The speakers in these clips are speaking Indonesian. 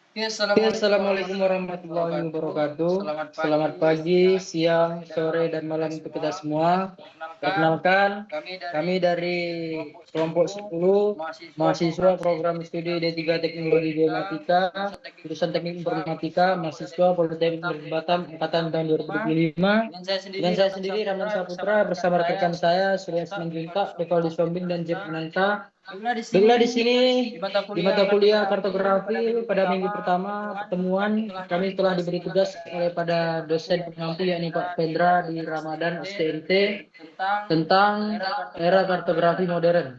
Oke, Assalamualaikum warahmatullahi wabarakatuh. Selamat pagi, siang, sore, dan malam untuk kita semua. Perkenalkan, kami dari kelompok 10 mahasiswa program studi D3 Teknologi Geomatika, jurusan Teknik Informatika, mahasiswa Politeknik Batam Angkatan tahun 2025. Dan saya sendiri Ramdan Saputra bersama rekan saya Surya Simanjuntak, Devaldi Sombing, dan Jeb Ananta. Baiklah, di sini di mata kuliah kartografi pada minggu pertama pertemuan kami telah diberi tugas oleh pada dosen pengampu yakni Pak Pendra di Ramadan STMT tentang era kartografi modern.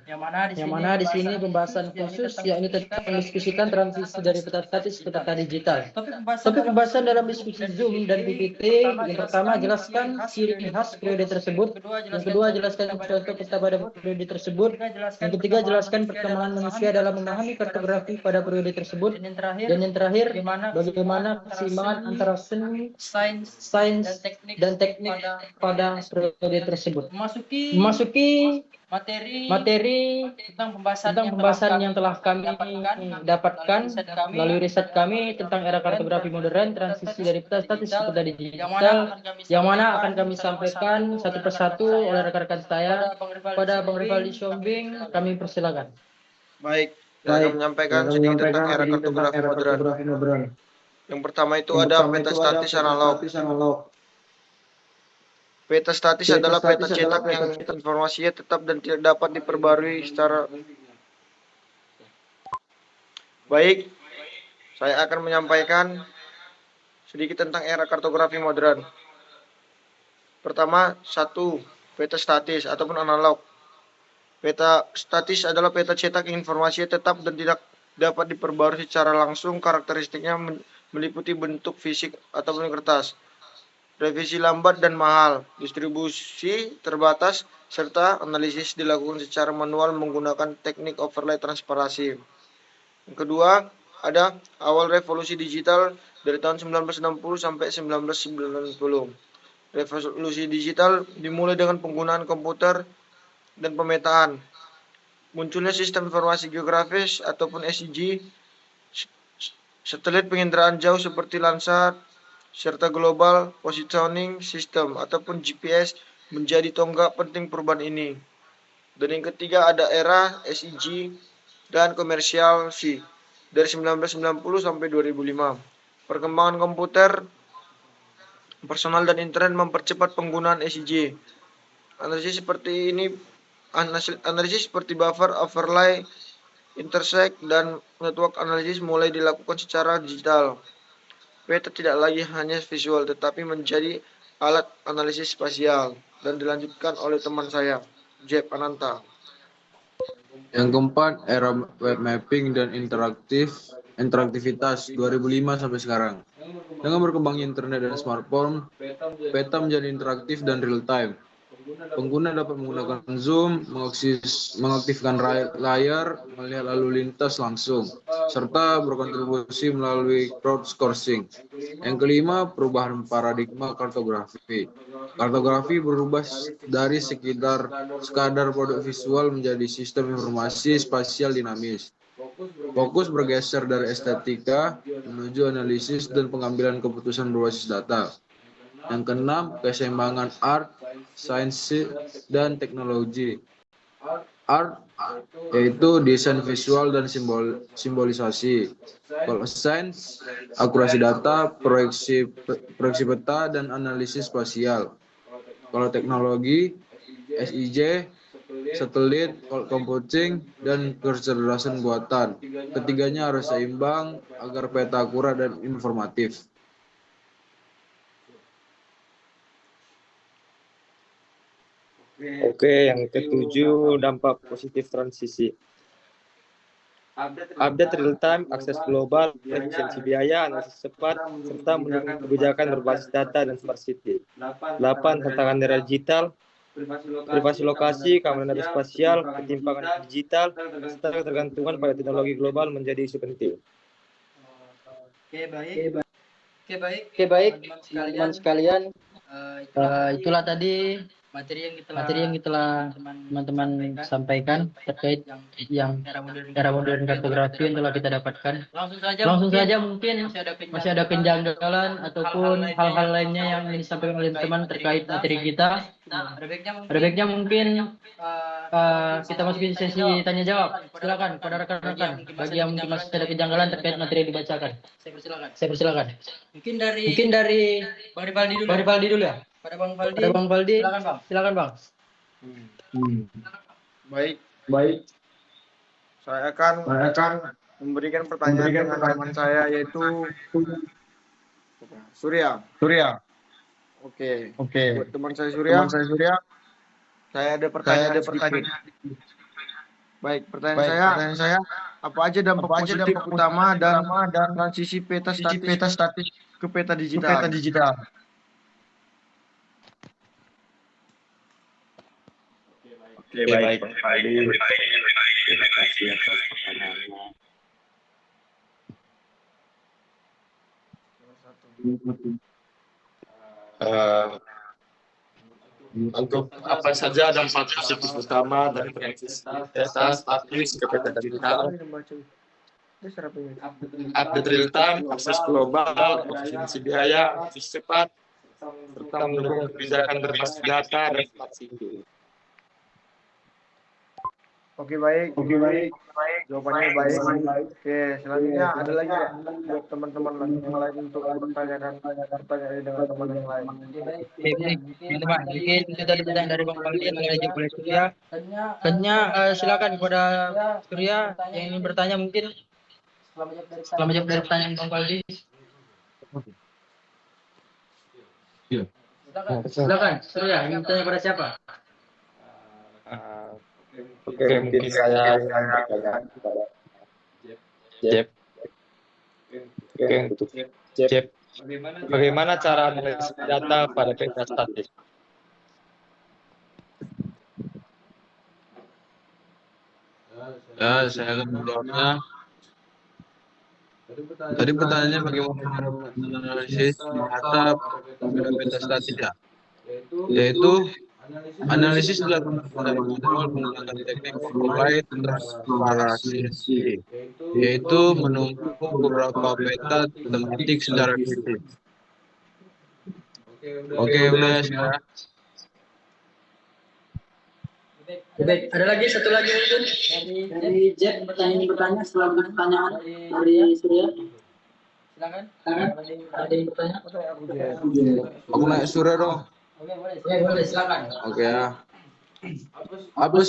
Yang mana di sini pembahasan khusus yakni tentang mendiskusikan transisi dari peta statis ke peta digital. Topik pembahasan dalam diskusi Zoom dan PPT yang pertama jelaskan ciri khas periode tersebut, yang kedua jelaskan contoh peta pada periode tersebut, yang ketiga jelaskan perkembangan manusia dalam memahami kartografi pada periode tersebut, dan yang terakhir bagaimana keseimbangan antara seni, sains, dan teknik pada periode tersebut. Memasuki materi tentang pembahasan yang telah kami dapatkan melalui riset kami tentang era kartografi modern, transisi dari peta statis ke peta digital, yang mana akan kami sampaikan satu persatu oleh rekan-rekan saya. Pada Bang Rivaldi Sombing, kami persilakan. Baik, saya akan menyampaikan sedikit tentang era kartografi modern. Yang pertama itu ada peta statis analog. Peta statis adalah peta cetak yang informasinya tetap dan tidak dapat diperbarui secara baik. Saya akan menyampaikan sedikit tentang era kartografi modern. Pertama, satu, peta statis ataupun analog. Peta statis adalah peta cetak yang informasinya tetap dan tidak dapat diperbarui secara langsung. Karakteristiknya meliputi bentuk fisik ataupun kertas, revisi lambat dan mahal, distribusi terbatas, serta analisis dilakukan secara manual menggunakan teknik overlay transparansi. Yang kedua, ada awal revolusi digital dari tahun 1960 sampai 1990. Revolusi digital dimulai dengan penggunaan komputer dan pemetaan. Munculnya sistem informasi geografis ataupun SIG, satelit penginderaan jauh seperti Landsat, serta Global Positioning System ataupun GPS menjadi tonggak penting perubahan ini. Dan yang ketiga ada era SIG dan komersial C dari 1990 sampai 2005. Perkembangan komputer personal dan internet mempercepat penggunaan SIG. Analisis seperti buffer overlay, intersect, dan network analisis mulai dilakukan secara digital. Peta tidak lagi hanya visual tetapi menjadi alat analisis spasial, dan dilanjutkan oleh teman saya, Jeb Ananta. Yang keempat, era web mapping dan interaktivitas 2005 sampai sekarang. Dengan berkembangnya internet dan smartphone, peta menjadi interaktif dan real time. Pengguna dapat menggunakan Zoom, mengaktifkan layar, melihat lalu lintas langsung, serta berkontribusi melalui crowdsourcing. Yang kelima, perubahan paradigma kartografi. Kartografi berubah dari sekadar produk visual menjadi sistem informasi spasial dinamis. Fokus bergeser dari estetika menuju analisis dan pengambilan keputusan berbasis data. Yang keenam, keseimbangan art, sains, dan teknologi. Art yaitu desain visual dan simbolisasi. Kalau sains, akurasi data, proyeksi peta, dan analisis spasial. Kalau teknologi, SIJ, satelit, computing, dan kecerdasan buatan. Ketiganya harus seimbang agar peta akurat dan informatif. Oke, yang ketujuh, dampak positif transisi. Update real-time, akses global, efisiensi biaya, analisis cepat, serta mendukung kebijakan berbasis data dan smart city. 8. Tantangan era digital, privasi lokasi, keamanan data spasial, ketimpangan digital, serta ketergantungan pada teknologi global menjadi isu penting. Oke, baik teman-teman sekalian. Itulah tadi materi yang telah teman-teman sampaikan terkait yang era modern kartografi yang telah kita dapatkan. Langsung saja mungkin masih ada kejanggalan ataupun hal-hal lainnya yang ingin disampaikan oleh teman terkait materi kita. Ada baiknya mungkin kita masukin sesi tanya jawab. Silakan pada rekan-rekan bagi yang mungkin masih ada kejanggalan terkait materi yang dibacakan. Saya persilakan. Mungkin dari Bang Rivaldi dulu ya. Pada Bang Faldi, silakan Bang. Baik. Saya akan memberikan pertanyaan dengan teman saya yaitu Surya. Oke. Buat teman saya Surya. Saya ada pertanyaan. Baik, pertanyaan saya apa aja dampak positif utama dan transisi peta statis ke peta digital? Oke, baik Bang Faldi. Terima kasih atas pertanyaannya. Untuk apa saja dampak positif utama dari transisi peta statis ke peta digital? Update real time, akses global, efisiensi biaya, akses cepat, serta mendukung kebijakan berbasis data dan smart city. Oke, baik. Jawabannya baik. Oke, selanjutnya ada lagi nggak buat teman-teman yang lain untuk bertanya dengan teman yang lain? Oke, teman-teman. Mungkin itu tadi pertanyaan dari Bang Faldi yang telah dijawab oleh Surya. Selanjutnya silakan kepada Surya yang ingin bertanya mungkin setelah menjawab dari pertanyaan Bang Faldi. Silakan, Surya ingin bertanya pada siapa? Oke, mungkin saya bertanya kepada Jeb. Oke, untuk Jeb, bagaimana cara analisis data pada peta statis? Ya, saya akan menjawabnya. Tadi pertanyaannya bagaimana cara menganalisis data pada peta statis ya? Yaitu analisis dilakukan pada manual menggunakan teknik overlay transparansi, yaitu menumpuk beberapa peta tematik secara kritis. Oke, udah ya. Baik, ada lagi satu lagi mungkin dari Jet bertanya setelah pertanyaan dari Surya. Silakan. Ada yang bertanya? Aku naik Surya dong. Boleh, silakan. Oke ya. Apa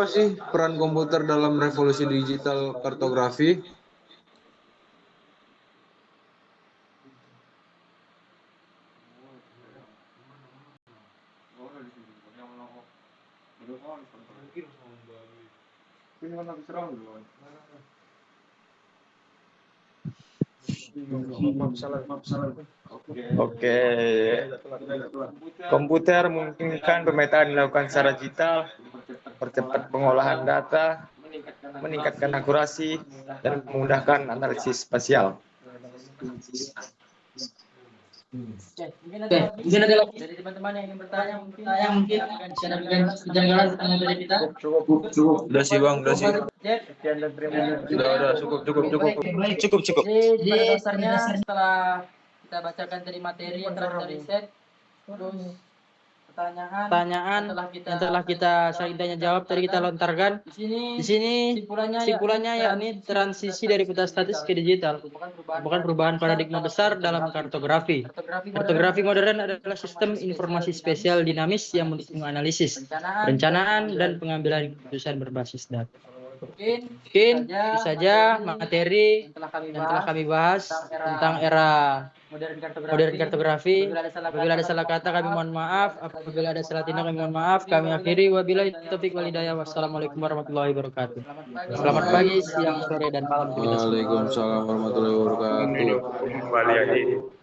sih peran komputer dalam revolusi digital kartografi? Oke, komputer memungkinkan pemetaan dilakukan secara digital, percepat pengolahan data, meningkatkan akurasi, dan memudahkan analisis spasial. Mungkin ada lagi dari teman-teman yang ingin bertanya mungkin bisa ada kejanggalan tentang dari kita. Cukup. Udah sih Bang, udah sih. Sekian dan terima kasih. Udah cukup. Jadi pada dasarnya setelah kita bacakan tadi materi yang telah kita riset, terus pertanyaan yang telah kita saling tanya jawab tadi kita lontarkan. Di sini simpulannya yakni transisi dari peta statis ke digital bukan perubahan paradigma besar dalam kartografi. Kartografi modern adalah sistem informasi spesial dinamis yang mendukung analisis, perencanaan, dan pengambilan keputusan berbasis data. Mungkin itu saja materi yang telah kami bahas tentang era modern kartografi. Apabila ada salah kata kami mohon maaf, apabila ada salah tindak kami mohon maaf. Kami akhiri wabillahi taufiq wal hidayah. Wassalamualaikum warahmatullahi wabarakatuh. Selamat pagi, siang, sore, dan malam. Waalaikumsalam warahmatullahi wabarakatuh.